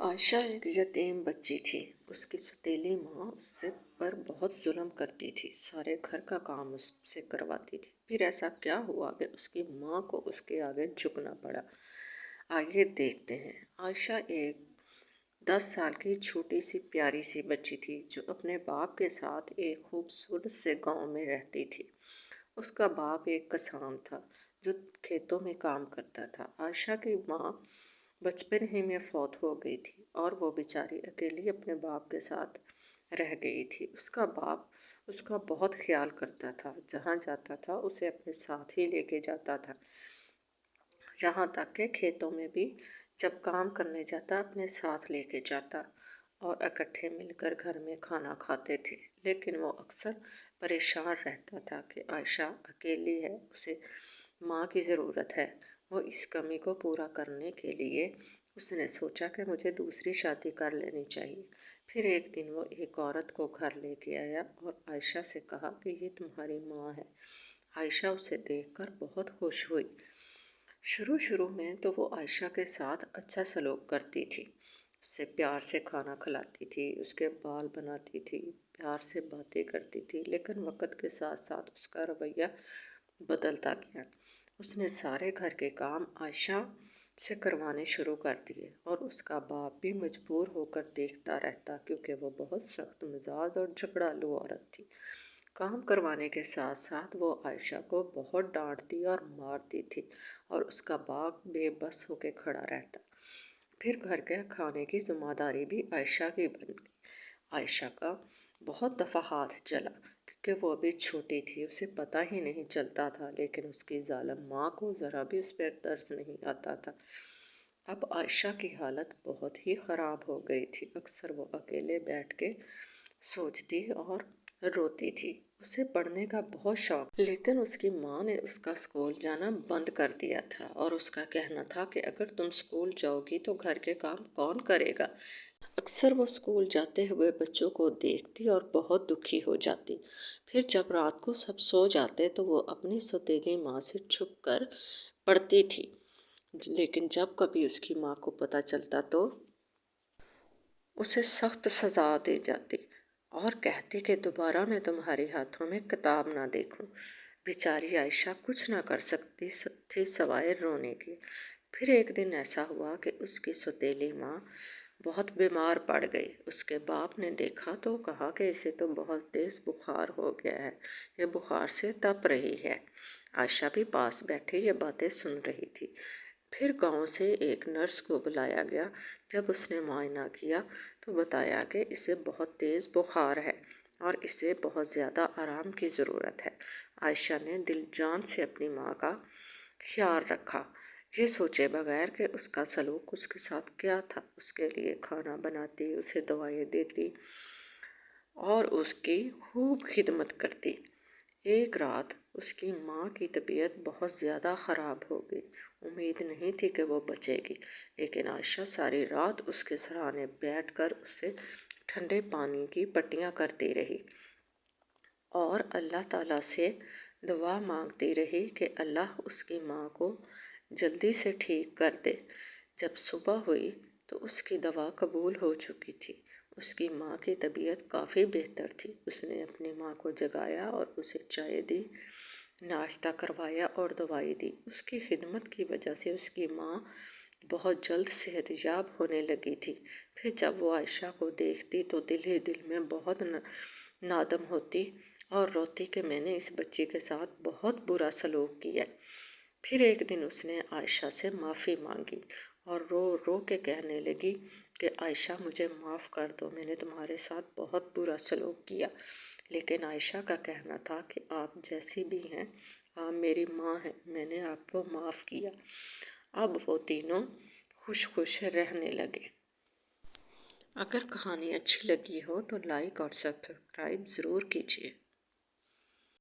عائشہ ایک یتیم بچی تھی۔ اس کی سوتیلی ماں اس پر بہت ظلم کرتی تھی، سارے گھر کا کام اس سے کرواتی تھی۔ پھر ایسا کیا ہوا کہ اس کی ماں کو اس کے آگے جھکنا پڑا؟ آئیے دیکھتے ہیں۔ عائشہ ایک 10 سال کی چھوٹی سی پیاری سی بچی تھی جو اپنے باپ کے ساتھ ایک خوبصورت سے گاؤں میں رہتی تھی۔ اس کا باپ ایک کسان تھا جو کھیتوں میں کام کرتا تھا۔ عائشہ کی ماں بچپن ہی میں فوت ہو گئی تھی اور وہ بیچاری اکیلی اپنے باپ کے ساتھ رہ گئی تھی۔ اس کا باپ اس کا بہت خیال کرتا تھا، جہاں جاتا تھا اسے اپنے ساتھ ہی لے کے جاتا تھا، یہاں تک کہ کھیتوں میں بھی جب کام کرنے جاتا اپنے ساتھ لے کے جاتا اور اکٹھے مل کر گھر میں کھانا کھاتے تھے۔ لیکن وہ اکثر پریشان رہتا تھا کہ عائشہ اکیلی ہے، اسے ماں کی ضرورت ہے۔ وہ اس کمی کو پورا کرنے کے لیے اس نے سوچا کہ مجھے دوسری شادی کر لینی چاہیے۔ پھر ایک دن وہ ایک عورت کو گھر لے کے آیا اور عائشہ سے کہا کہ یہ تمہاری ماں ہے۔ عائشہ اسے دیکھ کر بہت خوش ہوئی۔ شروع میں تو وہ عائشہ کے ساتھ اچھا سلوک کرتی تھی، اس سے پیار سے کھانا کھلاتی تھی، اس کے بال بناتی تھی، پیار سے باتیں کرتی تھی۔ لیکن وقت کے ساتھ ساتھ اس کا رویہ بدلتا گیا۔ اس نے سارے گھر کے کام عائشہ سے کروانے شروع کر دیے اور اس کا باپ بھی مجبور ہو کر دیکھتا رہتا کیونکہ وہ بہت سخت مزاج اور جھگڑالو عورت تھی۔ کام کروانے کے ساتھ ساتھ وہ عائشہ کو بہت ڈانٹتی اور مارتی تھی اور اس کا باپ بے بس ہو کے کھڑا رہتا۔ پھر گھر کے کھانے کی ذمہ داری بھی عائشہ کی بن گئی۔ عائشہ کا بہت دفعہ ہاتھ جلا کیونکہ وہ ابھی چھوٹی تھی، اسے پتہ ہی نہیں چلتا تھا، لیکن اس کی ظالم ماں کو ذرا بھی اس پر ترس نہیں آتا تھا۔ اب عائشہ کی حالت بہت ہی خراب ہو گئی تھی۔ اکثر وہ اکیلے بیٹھ کے سوچتی اور روتی تھی۔ اسے پڑھنے کا بہت شوق، لیکن اس کی ماں نے اس کا اسکول جانا بند کر دیا تھا اور اس کا کہنا تھا کہ اگر تم اسکول جاؤ گی تو گھر کے کام کون کرے گا؟ اکثر وہ اسکول جاتے ہوئے بچوں کو دیکھتی اور بہت دکھی ہو جاتی۔ پھر جب رات کو سب سو جاتے تو وہ اپنی سوتیلی ماں سے چھپ کر پڑھتی تھی، لیکن جب کبھی اس کی ماں کو پتہ چلتا تو اسے سخت سزا دے جاتی اور کہتی کہ دوبارہ میں تمہارے ہاتھوں میں کتاب نہ دیکھوں۔ بیچاری عائشہ کچھ نہ کر سکتی تھی سوائے رونے کے۔ پھر ایک دن ایسا ہوا کہ اس کی سوتیلی ماں بہت بیمار پڑ گئی۔ اس کے باپ نے دیکھا تو کہا کہ اسے تو بہت تیز بخار ہو گیا ہے، یہ بخار سے تپ رہی ہے۔ عائشہ بھی پاس بیٹھے یہ باتیں سن رہی تھی۔ پھر گاؤں سے ایک نرس کو بلایا گیا۔ جب اس نے معائنہ کیا تو بتایا کہ اسے بہت تیز بخار ہے اور اسے بہت زیادہ آرام کی ضرورت ہے۔ عائشہ نے دل جان سے اپنی ماں کا خیال رکھا، یہ سوچے بغیر کہ اس کا سلوک اس کے ساتھ کیا تھا۔ اس کے لیے کھانا بناتی، اسے دوائیں دیتی اور اس کی خوب خدمت کرتی۔ ایک رات اس کی ماں کی طبیعت بہت زیادہ خراب ہو گئی۔ امید نہیں تھی کہ وہ بچے گی، لیکن عائشہ ساری رات اس کے سرانے بیٹھ کر اسے ٹھنڈے پانی کی پٹیاں کرتی رہی اور اللہ تعالیٰ سے دعا مانگتی رہی کہ اللہ اس کی ماں کو جلدی سے ٹھیک کر دے۔ جب صبح ہوئی تو اس کی دوا قبول ہو چکی تھی۔ اس کی ماں کی طبیعت کافی بہتر تھی۔ اس نے اپنی ماں کو جگایا اور اسے چائے دی، ناشتہ کروایا اور دوائی دی۔ اس کی خدمت کی وجہ سے اس کی ماں بہت جلد صحت یاب ہونے لگی تھی۔ پھر جب وہ عائشہ کو دیکھتی تو دل ہی دل میں بہت نادم ہوتی اور روتی کہ میں نے اس بچی کے ساتھ بہت برا سلوک کیا۔ پھر ایک دن اس نے عائشہ سے معافی مانگی اور رو رو کے کہنے لگی کہ عائشہ مجھے معاف کر دو، میں نے تمہارے ساتھ بہت برا سلوک کیا۔ لیکن عائشہ کا کہنا تھا کہ آپ جیسی بھی ہیں آپ میری ماں ہیں، میں نے آپ کو معاف کیا۔ اب وہ تینوں خوش خوش رہنے لگے۔ اگر کہانی اچھی لگی ہو تو لائک اور سبسکرائب ضرور کیجیے۔